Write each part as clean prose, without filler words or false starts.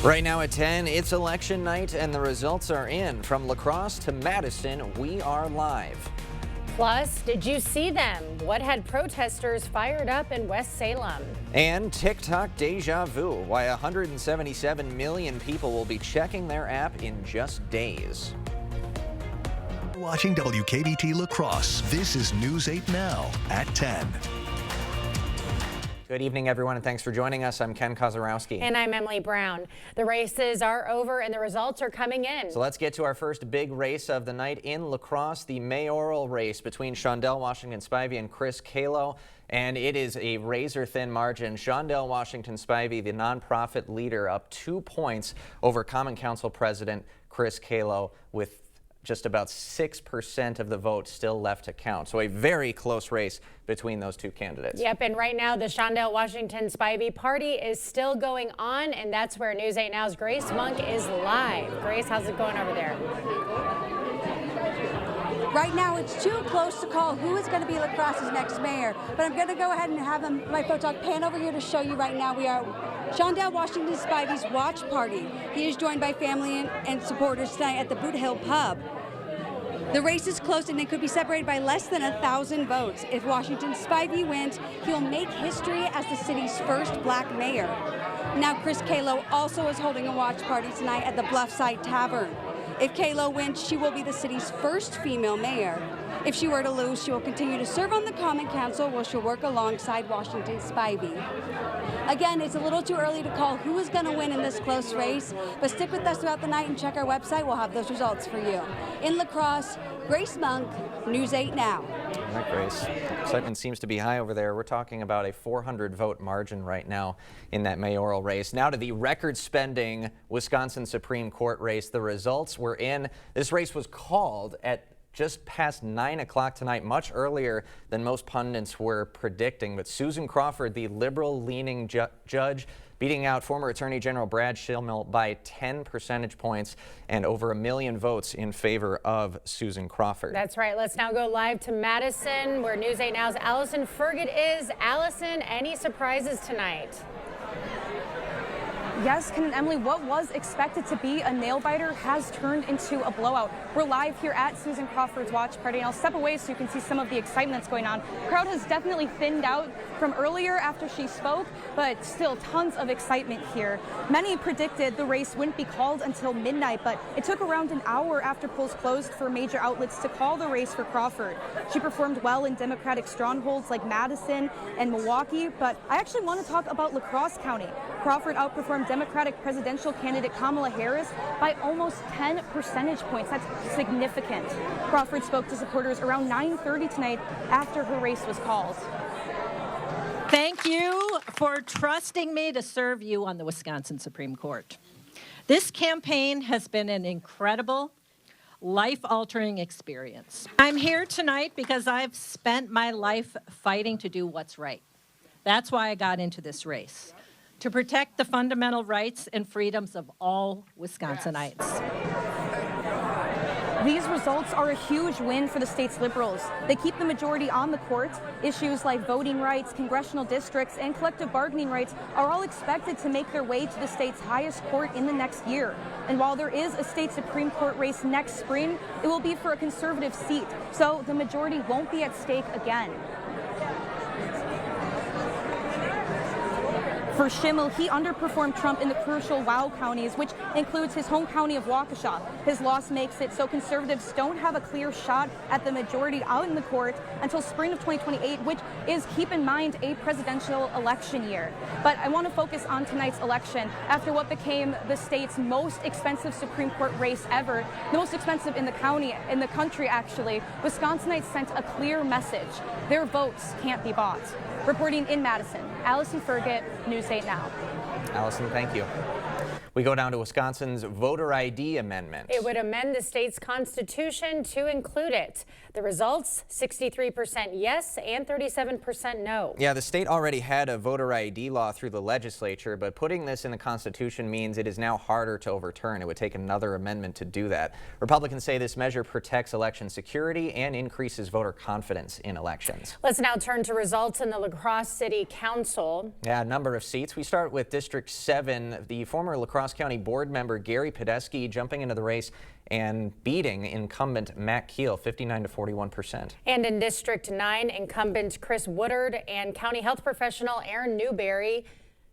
Right now at 10, it's election night and the results are in. From La Crosse to Madison, we are live. Plus, did you see them? What had protesters fired up in West Salem? And TikTok deja vu, why 177 million people will be checking their app in just days. Watching WKBT La Crosse, this is News 8 Now at 10. Good evening, everyone, and thanks for joining us. I'm Ken Kozarowski. And I'm Emily Brown. The races are over and the results are coming in. So let's get to our first big race of the night in La Crosse, the mayoral race between Shondell Washington Spivey and Chris Calo. And it is a razor-thin margin. Shondell Washington Spivey, the nonprofit leader, up 2 points over Common Council President Chris Calo, with just about 6% of the vote still left to count. So a very close race between those two candidates. Yep, and right now the Shondell Washington Spivey party is still going on, and that's where News 8 Now's Grace Monk is live. Grace, how's it going over there? Right now, it's too close to call who is going to be La Crosse's next mayor. But I'm going to go ahead and have my photog pan over here to show you right now. We are Shondell Washington Spivey's watch party. He is joined by family and supporters tonight at the Boot Hill Pub. The race is close and it could be separated by less than 1,000 votes. If Washington Spivey wins, he'll make history as the city's first black mayor. Now, Chris Calo also is holding a watch party tonight at the Bluffside Tavern. If Calo wins, she will be the city's first female mayor. If she were to lose, she will continue to serve on the Common Council where she'll work alongside Washington Spivey. Again, it's a little too early to call who is going to win in this close race, but stick with us throughout the night and check our website. We'll have those results for you. In La Crosse, Grace Monk, News 8 Now. All right, Grace. Excitement seems to be high over there. We're talking about a 400-vote margin right now in that mayoral race. Now to the record-spending Wisconsin Supreme Court race. The results were in. This race was called at just past 9 o'clock tonight, much earlier than most pundits were predicting. But Susan Crawford, the liberal-leaning judge, beating out former Attorney General Brad Schimmel by 10 percentage points and over 1 million votes in favor of Susan Crawford. That's right. Let's now go live to Madison, where News 8 Now's Allison Ferget is. Allison, any surprises tonight? Yes, Ken and Emily, what was expected to be a nail-biter has turned into a blowout. We're live here at Susan Crawford's watch party, and I'll step away so you can see some of the excitement that's going on. The crowd has definitely thinned out from earlier after she spoke, but still tons of excitement here. Many predicted the race wouldn't be called until midnight, but it took around an hour after polls closed for major outlets to call the race for Crawford. She performed well in Democratic strongholds like Madison and Milwaukee, but I actually want to talk about La Crosse County. Crawford outperformed Democratic presidential candidate Kamala Harris by almost 10 percentage points. That's significant. Crawford spoke to supporters around 9:30 tonight after her race was called. Thank you for trusting me to serve you on the Wisconsin Supreme Court. This campaign has been an incredible, life-altering experience. I'm here tonight because I've spent my life fighting to do what's right. That's why I got into this race, to protect the fundamental rights and freedoms of all Wisconsinites. These results are a huge win for the state's liberals. They keep the majority on the court. Issues like voting rights, congressional districts, and collective bargaining rights are all expected to make their way to the state's highest court in the next year. And while there is a state Supreme Court race next spring, it will be for a conservative seat, so the majority won't be at stake again. For Schimmel, he underperformed Trump in the crucial WOW counties, which includes his home county of Waukesha. His loss makes it so conservatives don't have a clear shot at the majority out in the court until spring of 2028, which is, keep in mind, a presidential election year. But I want to focus on tonight's election. After what became the state's most expensive Supreme Court race ever, the most expensive in the country actually, Wisconsinites sent a clear message. Their votes can't be bought. Reporting in Madison, Allison Ferget, News 8 Now. Allison, thank you. We go down to Wisconsin's voter ID amendment. It would amend the state's constitution to include it. The results, 63% yes and 37% no. Yeah, the state already had a voter ID law through the legislature, but putting this in the Constitution means it is now harder to overturn. It would take another amendment to do that. Republicans say this measure protects election security and increases voter confidence in elections. Let's now turn to results in the La Crosse City Council. Yeah, a number of seats. We start with District 7. The former La Crosse Ross County board member Gary Podesky jumping into the race and beating incumbent Matt Keel 59 to 41%. And in District 9, incumbent Chris Woodard and county health professional Aaron Newberry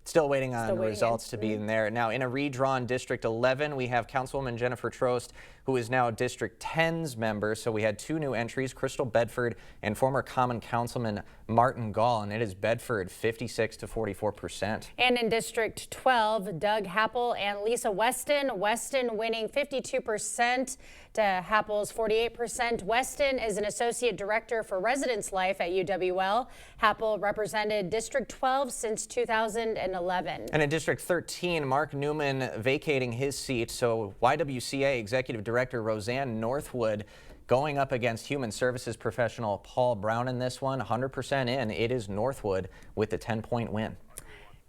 Still waiting on results to be in there. Now, in a redrawn District 11, we have Councilwoman Jennifer Trost, who is now District 10's member. So we had two new entries, Crystal Bedford and former Common Councilman Martin Gall, and it is Bedford 56 to 44%. And in District 12, Doug Happel and Lisa Weston. Weston winning 52% to Happel's 48%. Weston is an associate director for residence life at UWL. Happel represented District 12 since 2011. And in District 13, Mark Newman vacating his seat. So YWCA Executive Director Roseanne Northwood going up against Human Services professional Paul Brown in this one. 100% in. It is Northwood with a 10-point win.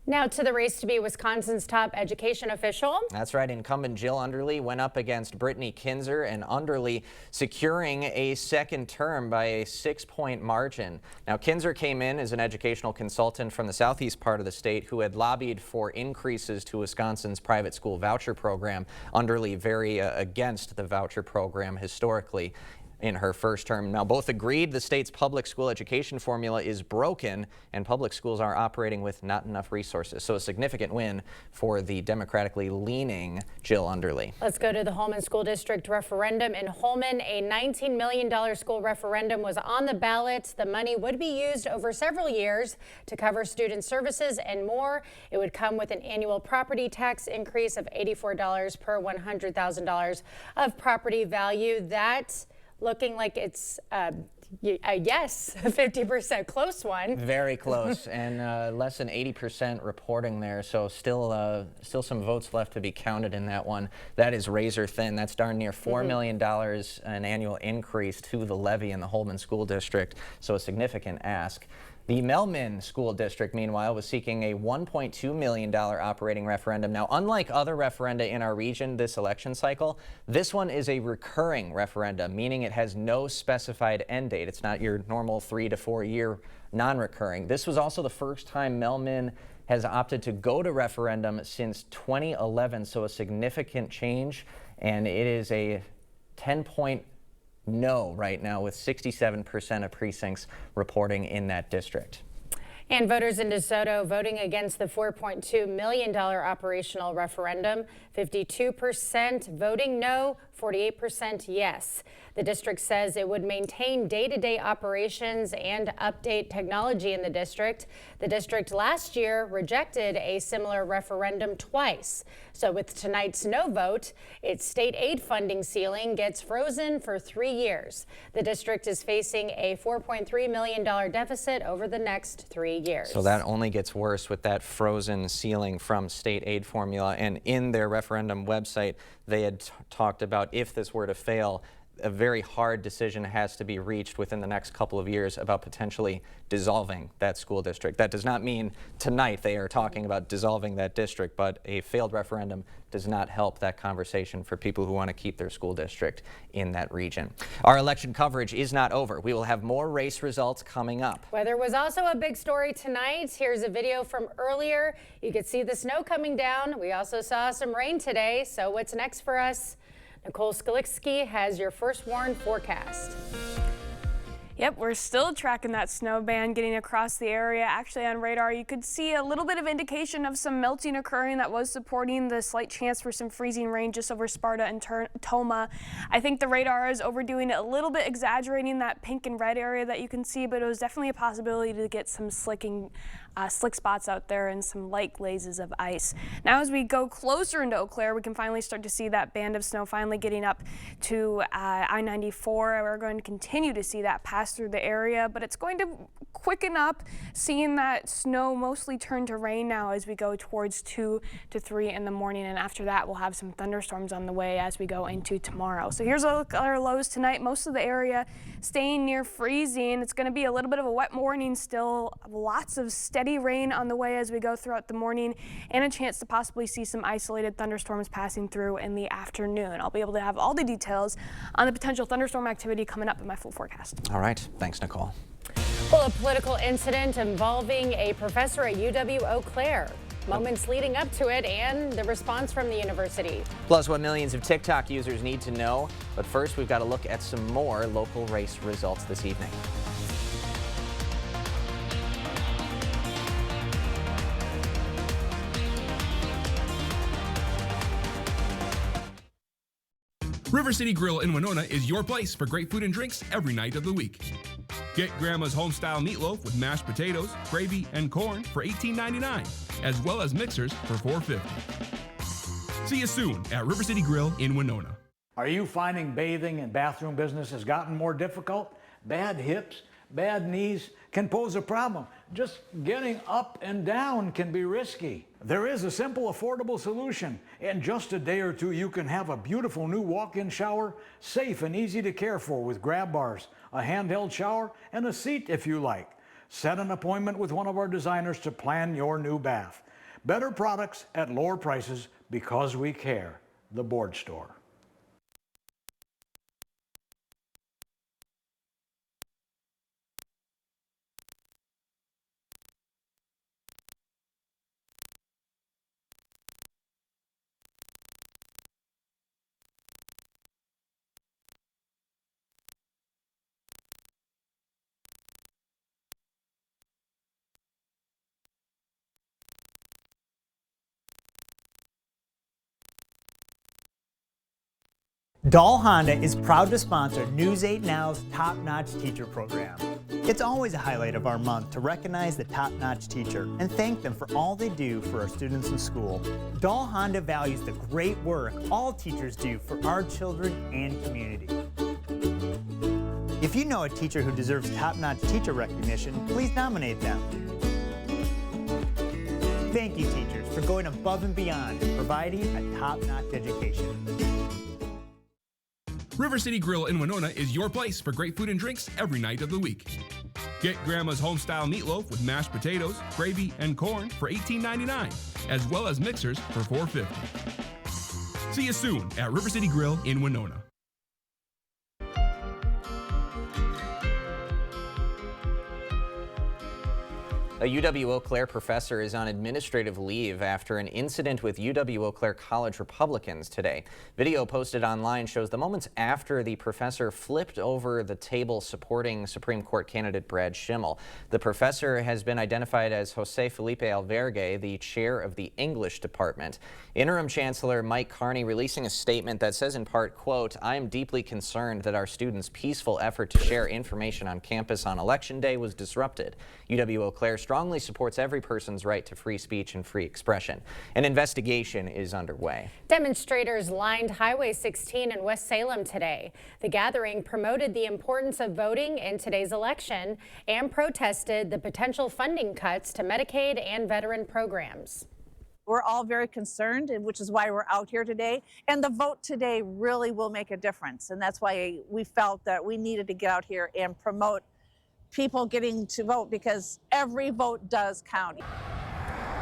Now to the race to be Wisconsin's top education official. That's right. Incumbent Jill Underly went up against Brittany Kinzer, and Underly securing a second term by a 6-point margin. Now, Kinzer came in as an educational consultant from the southeast part of the state who had lobbied for increases to Wisconsin's private school voucher program. Underly very against the voucher program historically in her first term. Now, both agreed the state's public school education formula is broken and public schools are operating with not enough resources. So a significant win for the democratically leaning Jill Underly. Let's go to the Holmen School District referendum. In Holmen, a $19 million school referendum was on the ballot. The money would be used over several years to cover student services and more. It would come with an annual property tax increase of $84 per $100,000 of property value. That looking like it's a yes, 50% close one. Very close, and less than 80% reporting there. So still some votes left to be counted in that one. That is razor thin. That's darn near $4 million an annual increase to the levy in the Holmen School District. So a significant ask. The Melman School District, meanwhile, was seeking a $1.2 million operating referendum. Now, unlike other referenda in our region this election cycle, this one is a recurring referendum, meaning it has no specified end date. It's not your normal 3 to 4 year non-recurring. This was also the first time Melman has opted to go to referendum since 2011, so a significant change, and it is a 10-point no right now, with 67% of precincts reporting in that district. And voters in DeSoto voting against the $4.2 million operational referendum. 52% voting no, 48% yes. The district says it would maintain day-to-day operations and update technology in the district. The district last year rejected a similar referendum twice. So with tonight's no vote, its state aid funding ceiling gets frozen for 3 years. The district is facing a $4.3 million deficit over the next 3 years. So that only gets worse with that frozen ceiling from state aid formula. And in their referendum website, they had talked about if this were to fail, a very hard decision has to be reached within the next couple of years about potentially dissolving that school district. That does not mean tonight they are talking about dissolving that district, but a failed referendum does not help that conversation for people who want to keep their school district in that region. Our election coverage is not over. We will have more race results coming up. Weather was also a big story tonight. Here's a video from earlier. You could see the snow coming down. We also saw some rain today. So what's next for us? Nicole Skalitzky has your first warn forecast. Yep, we're still tracking that snow band getting across the area. Actually, on radar, you could see a little bit of indication of some melting occurring that was supporting the slight chance for some freezing rain just over Sparta and Toma. I think the radar is overdoing it a little bit, exaggerating that pink and red area that you can see, but it was definitely a possibility to get some slick spots out there and some light glazes of ice. Now, as we go closer into Eau Claire, we can finally start to see that band of snow finally getting up to I-94. We're going to continue to see that pass through the area, but it's going to quicken up, seeing that snow mostly turn to rain now as we go towards 2 to 3 in the morning, and after that we'll have some thunderstorms on the way as we go into tomorrow. So here's a look at our lows tonight. Most of the area staying near freezing. It's going to be a little bit of a wet morning still. Lots of steady rain on the way as we go throughout the morning, and a chance to possibly see some isolated thunderstorms passing through in the afternoon. I'll be able to have all the details on the potential thunderstorm activity coming up in my full forecast. All right. Thanks, Nicole. Well, a political incident involving a professor at UW Eau Claire. moments leading up to it, and the response from the university. Plus, what millions of TikTok users need to know. But first, we've got to look at some more local race results this evening. River City Grill in Winona is your place for great food and drinks every night of the week. Get Grandma's home-style meatloaf with mashed potatoes, gravy, and corn for $18.99, as well as mixers for $4.50. See you soon at River City Grill in Winona. Are you finding bathing and bathroom business has gotten more difficult? Bad hips, bad knees can pose a problem. Just getting up and down can be risky. There is a simple, affordable solution. In just a day or two, you can have a beautiful new walk-in shower, safe and easy to care for with grab bars, a handheld shower, and a seat if you like. Set an appointment with one of our designers to plan your new bath. Better products at lower prices because we care. The Board Store. Dahl Honda is proud to sponsor News 8 Now's Top Notch Teacher Program. It's always a highlight of our month to recognize the top-notch teacher and thank them for all they do for our students in school. Dahl Honda values the great work all teachers do for our children and community. If you know a teacher who deserves top-notch teacher recognition, please nominate them. Thank you, teachers, for going above and beyond and providing a top-notch education. River City Grill in Winona is your place for great food and drinks every night of the week. Get Grandma's home-style meatloaf with mashed potatoes, gravy, and corn for $18.99, as well as mixers for $4.50. See you soon at River City Grill in Winona. A UW-Eau Claire professor is on administrative leave after an incident with UW-Eau Claire College Republicans today. Video posted online shows the moments after the professor flipped over the table supporting Supreme Court candidate Brad Schimmel. The professor has been identified as Jose Felipe Alvergue, the chair of the English department. Interim Chancellor Mike Carney releasing a statement that says in part, quote, "I am deeply concerned that our students' peaceful effort to share information on campus on Election Day was disrupted. UW-Eau Claire strongly supports every person's right to free speech and free expression. An investigation is underway." Demonstrators lined Highway 16 in West Salem today. The gathering promoted the importance of voting in today's election and protested the potential funding cuts to Medicaid and veteran programs. We're all very concerned, which is why we're out here today. And the vote today really will make a difference. And that's why we felt that we needed to get out here and promote people getting to vote, because every vote does count.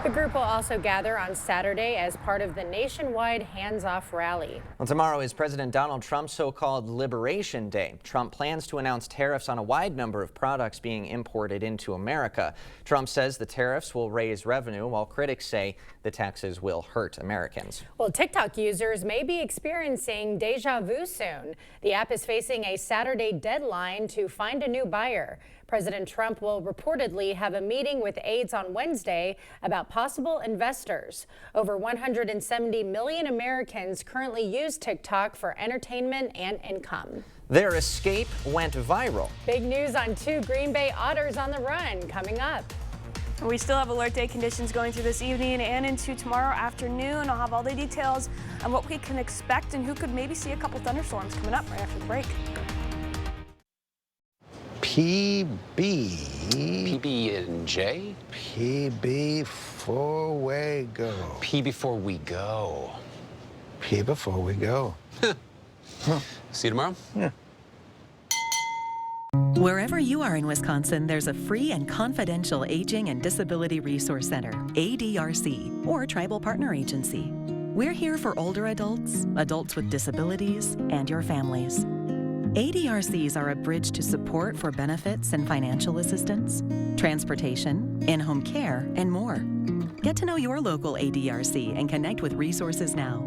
The group will also gather on Saturday as part of the nationwide hands-off rally. Well, tomorrow is President Donald Trump's so-called Liberation Day. Trump plans to announce tariffs on a wide number of products being imported into America. Trump says the tariffs will raise revenue, while critics say the taxes will hurt Americans. Well, TikTok users may be experiencing deja vu soon. The app is facing a Saturday deadline to find a new buyer. President Trump will reportedly have a meeting with aides on Wednesday about possible investors. Over 170 million Americans currently use TikTok for entertainment and income. Their escape went viral. Big news on 2 Green Bay otters on the run coming up. We still have alert day conditions going through this evening and into tomorrow afternoon. I'll have all the details on what we can expect and who could maybe see a couple thunderstorms coming up right after the break. PB&J? PB before we go. P before we go. P before we go. See you tomorrow? Yeah. Wherever you are in Wisconsin, there's a free and confidential Aging and Disability Resource Center, ADRC, or Tribal Partner Agency. We're here for older adults, adults with disabilities, and your families. ADRCs are a bridge to support for benefits and financial assistance, transportation, in-home care, and more. Get to know your local ADRC and connect with resources now.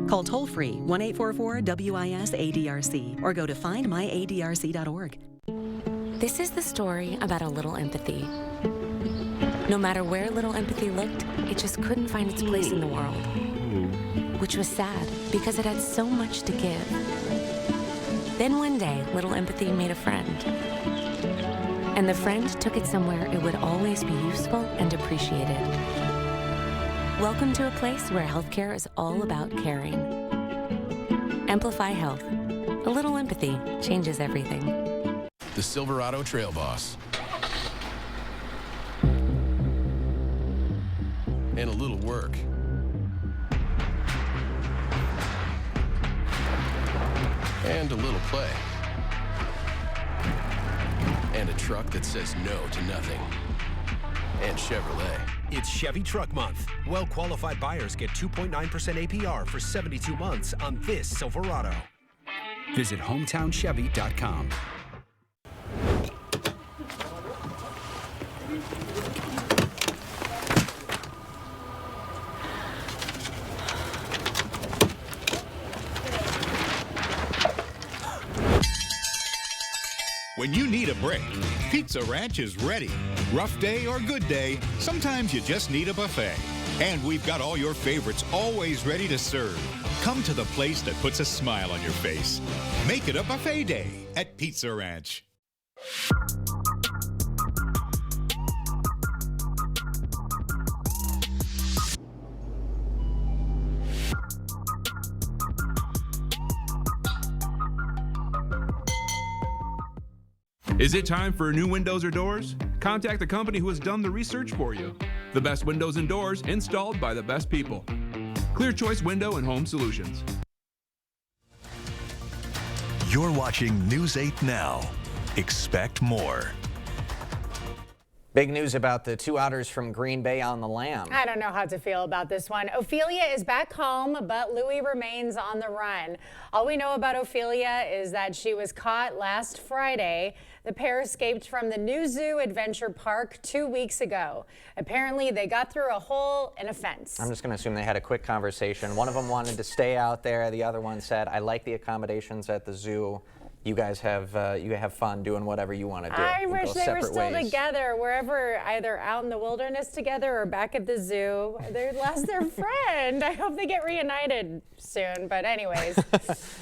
Call toll-free 1-844-WIS-ADRC or go to findmyadrc.org. This is the story about a little empathy. No matter where little empathy looked, it just couldn't find its place in the world. Which was sad, because it had so much to give. Then one day, little empathy made a friend. And the friend took it somewhere it would always be useful and appreciated. Welcome to a place where healthcare is all about caring. Amplify Health. A little empathy changes everything. The Silverado Trail Boss. And a little work. And a little play. And a truck that says no to nothing. And Chevrolet. It's Chevy Truck Month. Well-qualified buyers get 2.9% APR for 72 months on this Silverado. Visit HometownChevy.com. When you need a break, Pizza Ranch is ready. Rough day or good day, sometimes you just need a buffet. And we've got all your favorites always ready to serve. Come to the place that puts a smile on your face. Make it a buffet day at Pizza Ranch. Is it time for new windows or doors? Contact the company who has done the research for you. The best windows and doors installed by the best people. Clear Choice Window and Home Solutions. You're watching News 8 Now. Expect more. Big news about the two otters from Green Bay on the lam. I don't know how to feel about this one. Ophelia is back home, but Louie remains on the run. All we know about Ophelia is that she was caught last Friday. The pair escaped from the new zoo Adventure Park 2 weeks ago. Apparently, they got through a hole in a fence. I'm just going to assume they had a quick conversation. One of them wanted to stay out there. The other one said, I like the accommodations at the zoo. You guys have fun doing whatever you want to do. I wish they were still ways. together, wherever, either out in the wilderness together or back at the zoo. They lost their friend. I hope they get reunited soon. But anyways.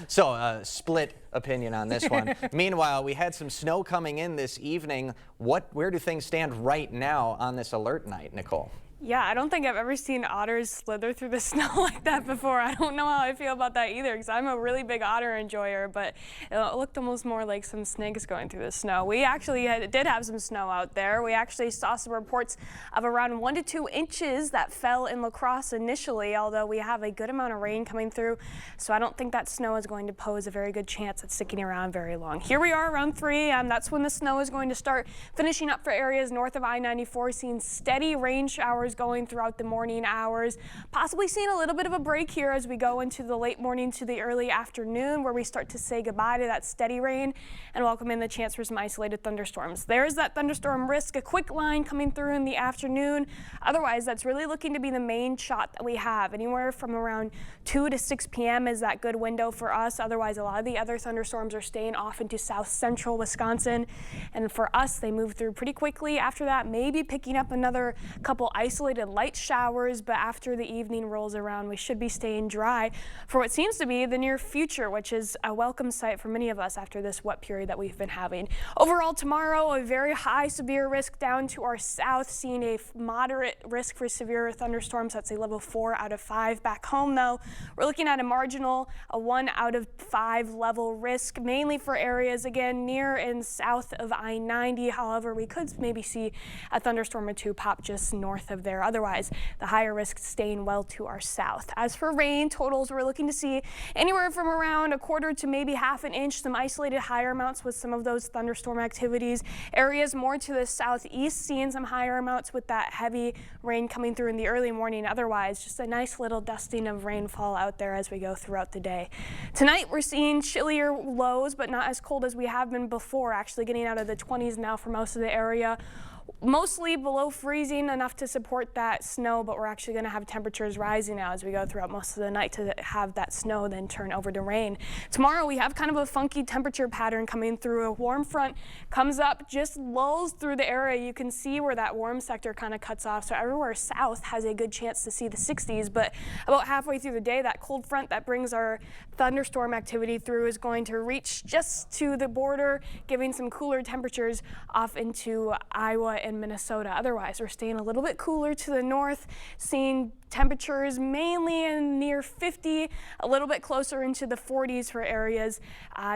So, split opinion on this one. Meanwhile, we had some snow coming in this evening. Where do things stand right now on this alert night, Nicole? Yeah, I don't think I've ever seen otters slither through the snow like that before. I don't know how I feel about that either, because I'm a really big otter enjoyer, but it looked almost more like some snakes going through the snow. We actually did have some snow out there. We actually saw some reports of around 1 to 2 inches that fell in La Crosse initially, although we have a good amount of rain coming through, so I don't think that snow is going to pose a very good chance at sticking around very long. Here we are around 3 a.m. That's when the snow is going to start finishing up for areas north of I-94, seeing steady rain showers going throughout the morning hours, possibly seeing a little bit of a break here as we go into the late morning to the early afternoon, where we start to say goodbye to that steady rain and welcome in the chance for some isolated thunderstorms. There is that thunderstorm risk, a quick line coming through in the afternoon. Otherwise, that's really looking to be the main shot that we have. Anywhere from around 2 to 6 p.m. is that good window for us. Otherwise, a lot of the other thunderstorms are staying off into south central Wisconsin. And for us, they move through pretty quickly. After that, maybe picking up another couple isolated light showers, but after the evening rolls around, we should be staying dry for what seems to be the near future, which is a welcome sight for many of us after this wet period that we've been having. Overall, tomorrow, a very high severe risk down to our south, seeing a moderate risk for severe thunderstorms. That's a level 4 out of 5. Back home, though, we're looking at a marginal, a 1 out of 5 level risk, mainly for areas, again, near and south of I-90. However, we could maybe see a thunderstorm or two pop just north of there. Otherwise, the higher risk staying well to our south. As for rain totals, we're looking to see anywhere from around 1/4 to maybe 1/2 inch, some isolated higher amounts with some of those thunderstorm activities. Areas more to the southeast seeing some higher amounts with that heavy rain coming through in the early morning. Otherwise, just a nice little dusting of rainfall out there as we go throughout the day. Tonight, we're seeing chillier lows, but not as cold as we have been before, actually getting out of the 20s now for most of the area. mostly below freezing, enough to support that snow, but we're actually going to have temperatures rising now as we go throughout most of the night to have that snow then turn over to rain. Tomorrow we have kind of a funky temperature pattern coming through. A warm front comes up, just lulls through the area. You can see where that warm sector kind of cuts off, so everywhere south has a good chance to see the 60s, but about halfway through the day, that cold front that brings our thunderstorm activity through is going to reach just to the border, giving some cooler temperatures off into Iowa and Minnesota. Otherwise, we're staying a little bit cooler to the north, seeing temperatures mainly in near 50, a little bit closer into the 40s for areas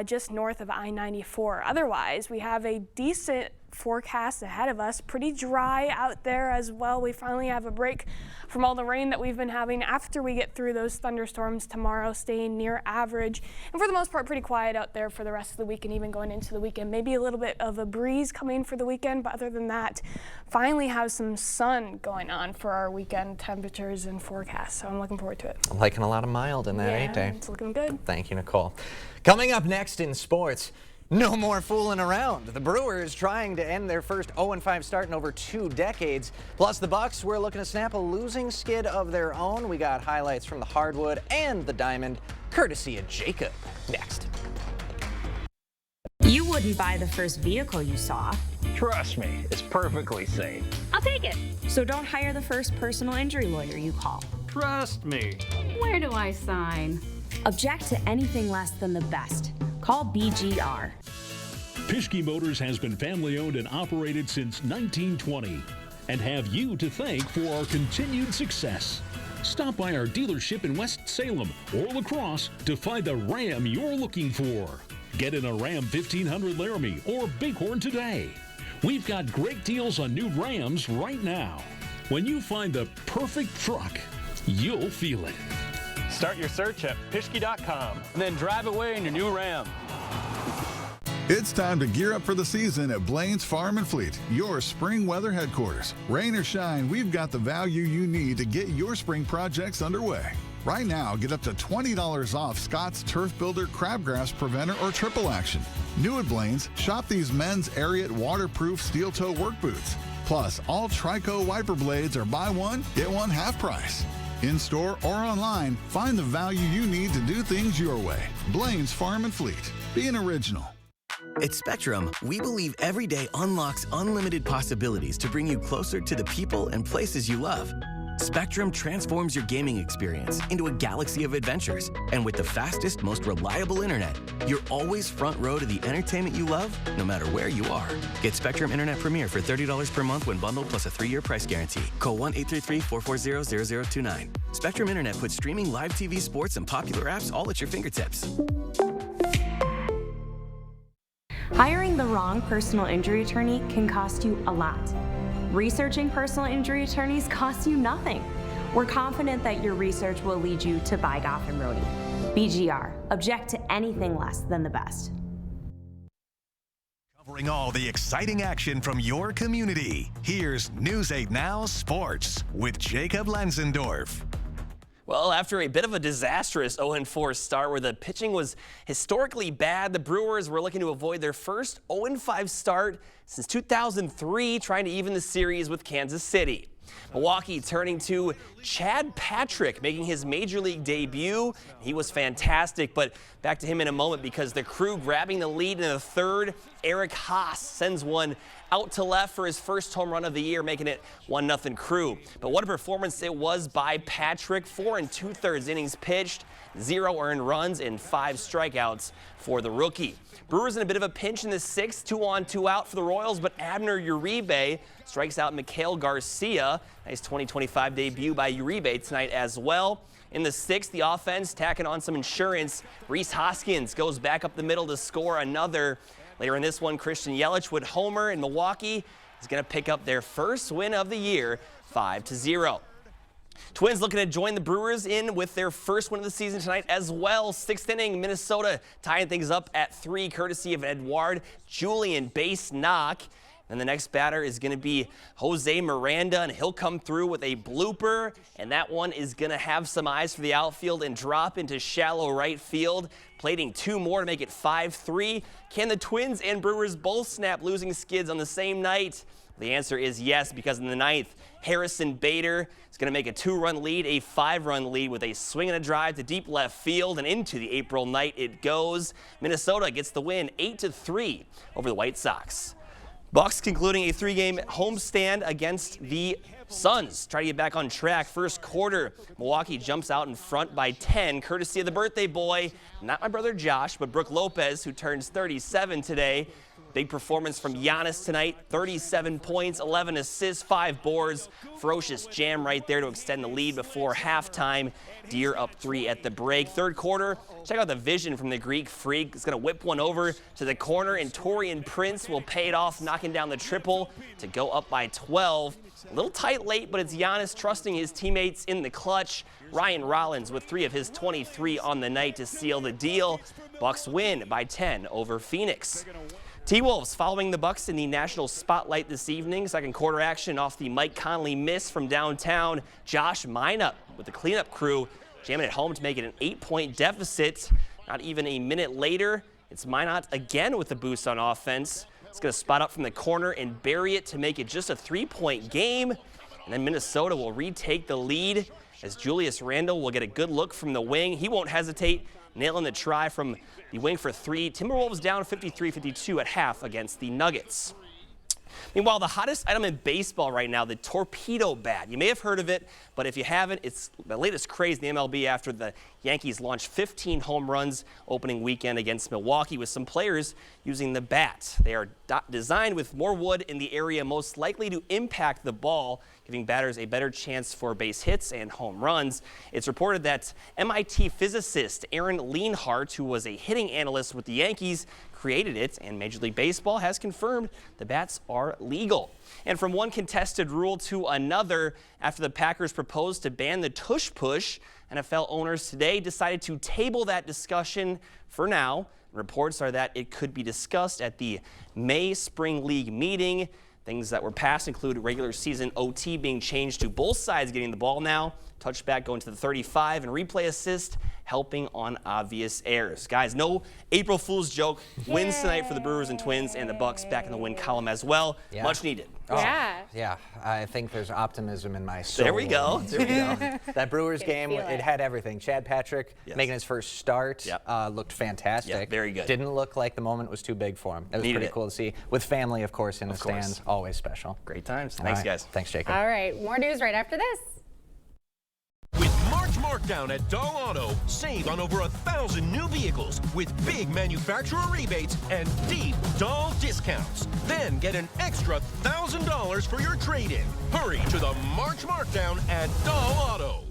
just north of I-94. Otherwise, we have a decent forecast ahead of us. Pretty dry out there as well. We finally have a break from all the rain that we've been having after we get through those thunderstorms tomorrow, staying near average. And for the most part, pretty quiet out there for the rest of the week and even going into the weekend. Maybe a little bit of a breeze coming for the weekend, but other than that, finally have some sun going on for our weekend temperatures and forecasts. So I'm looking forward to it. I'm liking a lot of mild in that, ain't they? It's looking good. Thank you, Nicole. Coming up next in sports, no more fooling around. The Brewers trying to end their first 0-5 start in over 2 decades. Plus the Bucks were looking to snap a losing skid of their own. We got highlights from the hardwood and the diamond, courtesy of Jacob. Next. You wouldn't buy the first vehicle you saw. Trust me, it's perfectly safe. I'll take it. So don't hire the first personal injury lawyer you call. Trust me. Where do I sign? Object to anything less than the best. Call BGR. Pischke Motors has been family-owned and operated since 1920 and have you to thank for our continued success. Stop by our dealership in West Salem or La Crosse to find the Ram you're looking for. Get in a Ram 1500 Laramie or Bighorn today. We've got great deals on new Rams right now. When you find the perfect truck, you'll feel it. Start your search at Pischke.com and then drive away in your new Ram. It's time to gear up for the season at Blaine's Farm and Fleet, your spring weather headquarters. Rain or shine, we've got the value you need to get your spring projects underway. Right now, get up to $20 off Scott's Turf Builder Crabgrass Preventer or Triple Action. New at Blaine's, shop these men's Ariat waterproof steel toe work boots. Plus, all Trico wiper blades are buy one, get one half price. In-store or online, find the value you need to do things your way. Blaine's Farm and Fleet. Be an original. At Spectrum, we believe every day unlocks unlimited possibilities to bring you closer to the people and places you love. Spectrum transforms your gaming experience into a galaxy of adventures. And with the fastest, most reliable internet, you're always front row to the entertainment you love, no matter where you are. Get Spectrum Internet Premier for $30 per month when bundled plus a 3-year price guarantee. Call 1-833-440-0029. Spectrum Internet puts streaming live TV, sports, and popular apps all at your fingertips. Hiring the wrong personal injury attorney can cost you a lot. Researching personal injury attorneys costs you nothing. We're confident that your research will lead you to buy Goff and Rohde. BGR. Object to anything less than the best. Covering all the exciting action from your community. Here's News 8 Now Sports with Jacob Lenzendorf. Well, after a bit of a disastrous 0-4 start where the pitching was historically bad, the Brewers were looking to avoid their first 0-5 start since 2003, trying to even the series with Kansas City. Milwaukee turning to Chad Patrick, making his major league debut. He was fantastic, but back to him in a moment because the Crew grabbing the lead in the third. Eric Haas sends one out to left for his first home run of the year, making it 1-0 Crew. But what a performance it was by Patrick. 4 2/3 innings pitched, 0 earned runs, and 5 strikeouts for the rookie. Brewers in a bit of a pinch in the 6th, 2-on, 2-out for the Royals, but Abner Uribe strikes out Mikhail Garcia. Nice 2025 debut by Uribe tonight as well. In the 6th, the offense tacking on some insurance. Rhys Hoskins goes back up the middle to score another. Later in this one, Christian Yelich would homer, and Milwaukee is going to pick up their first win of the year, 5-0. Twins looking to join the Brewers in with their first win of the season tonight as well. 6th inning, Minnesota tying things up at 3, courtesy of Edouard Julien base knock. And the next batter is going to be Jose Miranda, and he'll come through with a blooper, and that one is going to have some eyes for the outfield and drop into shallow right field. Plating 2 more to make it 5-3. Can the Twins and Brewers both snap losing skids on the same night? The answer is yes, because in the 9th, Harrison Bader is going to make a 2-run lead, a 5-run lead with a swing and a drive to deep left field, and into the April night it goes. Minnesota gets the win 8-3 over the White Sox. Bucks concluding a 3-game homestand against the Suns. Try to get back on track. First quarter, Milwaukee jumps out in front by 10, courtesy of the birthday boy, not my brother Josh, but Brook Lopez, who turns 37 today. Big performance from Giannis tonight, 37 points, 11 assists, 5 boards. Ferocious jam right there to extend the lead before halftime. Deer up 3 at the break. Third quarter, check out the vision from the Greek Freak. It's going to whip one over to the corner, and Taurean Prince will pay it off, knocking down the triple to go up by 12. A little tight late, but it's Giannis trusting his teammates in the clutch. Ryan Rollins with 3 of his 23 on the night to seal the deal. Bucks win by 10 over Phoenix. T-Wolves following the Bucks in the national spotlight this evening. Second quarter action off the Mike Conley miss from downtown. Josh Minot with the cleanup crew jamming it home to make it an 8-point deficit. Not even a minute later, it's Minot again with the boost on offense. It's going to spot up from the corner and bury it to make it just a 3-point game. And then Minnesota will retake the lead as Julius Randle will get a good look from the wing. He won't hesitate, nailing the try from the wing for 3. Timberwolves down 53-52 at half against the Nuggets. Meanwhile, the hottest item in baseball right now, the torpedo bat. You may have heard of it, but if you haven't, it's the latest craze in the MLB after the Yankees launched 15 home runs opening weekend against Milwaukee with some players using the bat. They are designed with more wood in the area most likely to impact the ball, giving batters a better chance for base hits and home runs. It's reported that MIT physicist Aaron Leonhardt, who was a hitting analyst with the Yankees, created it, and Major League Baseball has confirmed the bats are legal. And from one contested rule to another, after the Packers proposed to ban the tush push, NFL owners today decided to table that discussion for now. Reports are that it could be discussed at the May Spring League meeting. Things that were passed include regular season OT being changed to both sides getting the ball now, touchback going to the 35, and replay assist helping on obvious errors. Guys, no April Fool's joke. Wins tonight for the Brewers and Twins, and the Bucks back in the win column as well. Yeah. Much needed. Oh, yeah, I think there's optimism in my soul. There we go. There we go. That Brewers game, it had everything. Chad Patrick making his first start looked fantastic. Yeah, very good. Didn't look like the moment was too big for him. It was pretty cool to see. With family, of course, in the stands, always special. Great times. All Thanks, right. guys. Thanks, Jacob. All right, more news right after this. With March Markdown at Dahl Auto, save on over 1,000 new vehicles with big manufacturer rebates and deep Dahl discounts. Then get an extra $1,000 for your trade-in. Hurry to the March Markdown at Dahl Auto.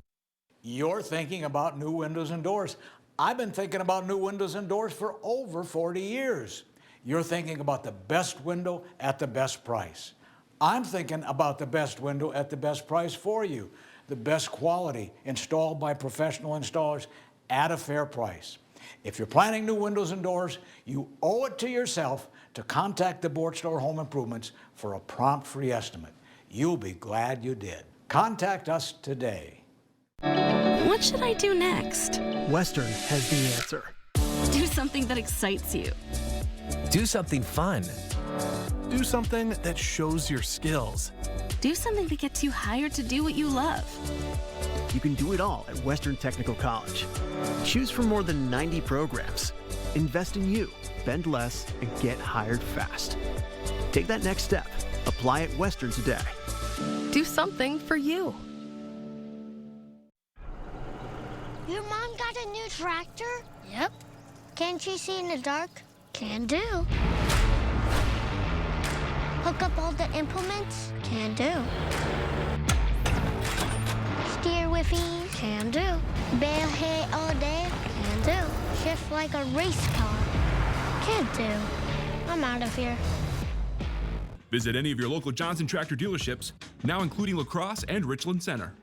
You're thinking about new windows and doors. I've been thinking about new windows and doors for over 40 years. You're thinking about the best window at the best price. I'm thinking about the best window at the best price for you. The best quality, installed by professional installers at a fair price. If you're planning new windows and doors, you owe it to yourself to contact the Board Store Home Improvements for a prompt free estimate. You'll be glad you did. Contact us today. What should I do next? Western has the answer. Do something that excites you. Do something fun. Do something that shows your skills. Do something that gets you hired to do what you love. You can do it all at Western Technical College. Choose from more than 90 programs. Invest in you, spend less, and get hired fast. Take that next step. Apply at Western today. Do something for you. Your mom got a new tractor? Yep. Can't she see in the dark? Can do. Hook up all the implements? Can do. Steer with ease? Can do. Bale hay all day? Can do. Shift like a race car? Can do. I'm out of here. Visit any of your local Johnson Tractor dealerships, now including La Crosse and Richland Center.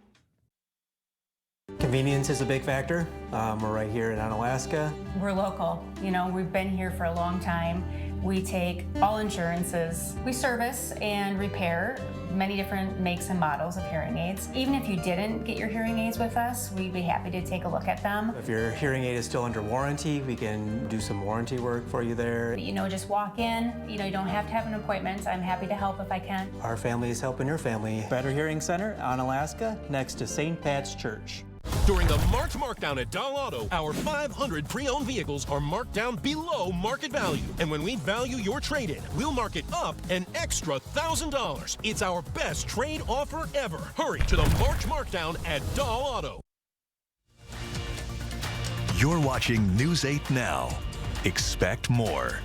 Convenience is a big factor. We're right here in Onalaska. We're local. You know, we've been here for a long time. We take all insurances. We service and repair many different makes and models of hearing aids. Even if you didn't get your hearing aids with us, we'd be happy to take a look at them. If your hearing aid is still under warranty, we can do some warranty work for you there. You know, just walk in. You know, you don't have to have an appointment. I'm happy to help if I can. Our family is helping your family. Better Hearing Center on Alaska, next to St. Pat's Church. During the March Markdown at Doll Auto, our 500 pre-owned vehicles are marked down below market value. And when we value your trade-in, we'll mark it up an extra $1,000. It's our best trade offer ever. Hurry to the March Markdown at Doll Auto. You're watching News 8 Now. Expect more.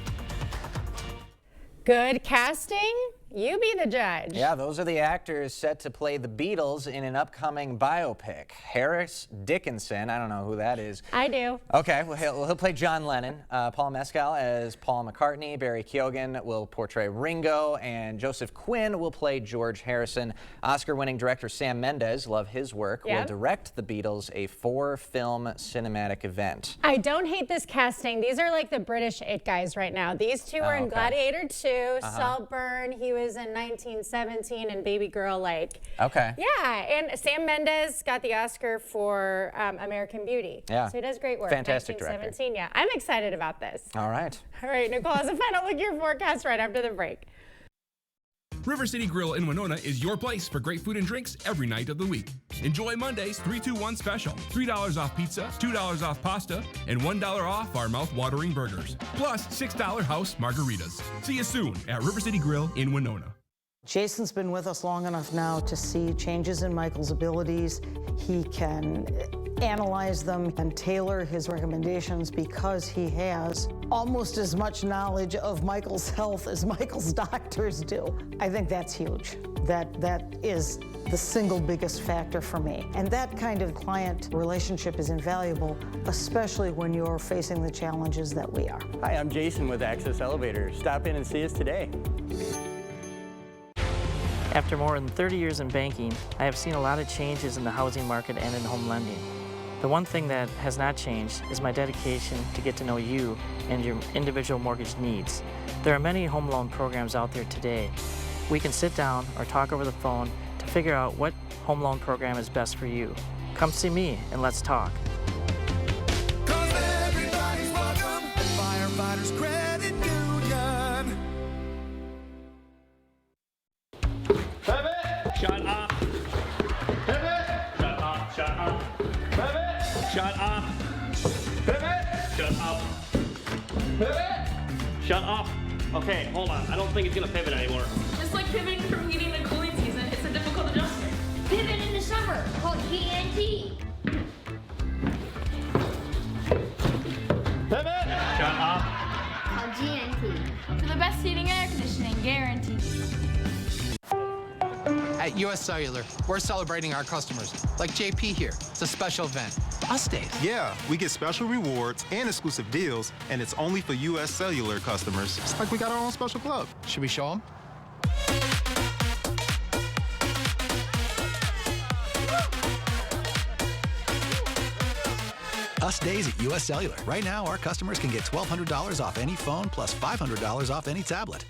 Good casting? You be the judge. Yeah, those are the actors set to play the Beatles in an upcoming biopic. Harris Dickinson, I don't know who that is. I do. Okay, well, he'll play John Lennon. Paul Mescal as Paul McCartney. Barry Keoghan will portray Ringo. And Joseph Quinn will play George Harrison. Oscar-winning director Sam Mendes, love his work, will direct the Beatles, a 4-film cinematic event. I don't hate this casting. These are like the British It guys right now. These two were in Gladiator 2, Saltburn. He was in 1917 and Baby Girl, like. Okay. Yeah, and Sam Mendes got the Oscar for American Beauty. Yeah. So he does great work. Fantastic director. 1917, yeah. I'm excited about this. All right. All right, Nicole has a final look at your forecast right after the break. River City Grill in Winona is your place for great food and drinks every night of the week. Enjoy Monday's 3-2-1 special. $3 off pizza, $2 off pasta, and $1 off our mouth-watering burgers. Plus $6 house margaritas. See you soon at River City Grill in Winona. Jason's been with us long enough now to see changes in Michael's abilities. He can analyze them and tailor his recommendations because he has almost as much knowledge of Michael's health as Michael's doctors do. I think that's huge. That is the single biggest factor for me. And that kind of client relationship is invaluable, especially when you're facing the challenges that we are. Hi, I'm Jason with Access Elevators. Stop in and see us today. After more than 30 years in banking, I have seen a lot of changes in the housing market and in home lending. The one thing that has not changed is my dedication to get to know you and your individual mortgage needs. There are many home loan programs out there today. We can sit down or talk over the phone to figure out what home loan program is best for you. Come see me and let's talk. Everybody's welcome at Firefighters Credit Union. Pivot! Shut up! Pivot! Shut up! Shut up! Pivot! Shut up! Pivot! Shut up! Pivot! Shut up! Okay, hold on. I don't think it's gonna pivot anymore. Just like pivoting from heating to cooling season, it's a difficult adjustment. Pivot in the summer, called GNT. Pivot! Shut up! Called GNT. For the best heating and air conditioning, guaranteed. At US Cellular, we're celebrating our customers, like JP here. It's a special event. Us Days. Yeah, we get special rewards and exclusive deals, and it's only for US Cellular customers. It's like we got our own special club. Should we show them? Us Days at US Cellular. Right now, our customers can get $1,200 off any phone plus $500 off any tablet.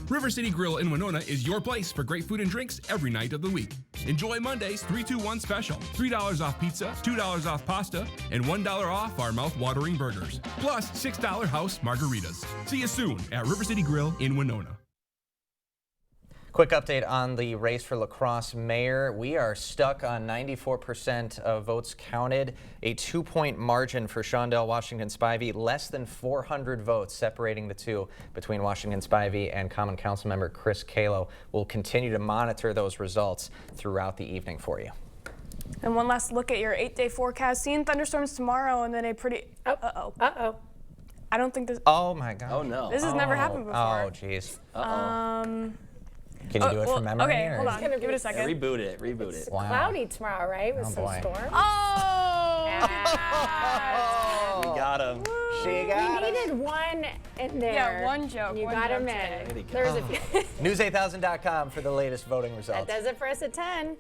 River City Grill in Winona is your place for great food and drinks every night of the week. Enjoy Monday's 3-2-1 special. $3 off pizza, $2 off pasta, and $1 off our mouth-watering burgers. Plus $6 house margaritas. See you soon at River City Grill in Winona. Quick update on the race for La Crosse mayor. We are stuck on 94% of votes counted. A 2-point margin for Shondell Washington Spivey. Less than 400 votes separating the two between Washington Spivey and Common Council member Chris Kalo. We'll continue to monitor those results throughout the evening for you. And one last look at your 8-day forecast. Seeing thunderstorms tomorrow and then a pretty... Uh-oh. I don't think this... Oh, my God. Oh, no. This has never happened before. Oh, geez. Can you do it from memory? Okay, or? hold on. Give it a second. Reboot it. Reboot it. Wow. Cloudy tomorrow, right? With some storms. Oh! We got him. She got We needed one in there. Yeah, one joke. You one got joke him today. in. There's a few. News8000.com for the latest voting results. That does it for us at 10.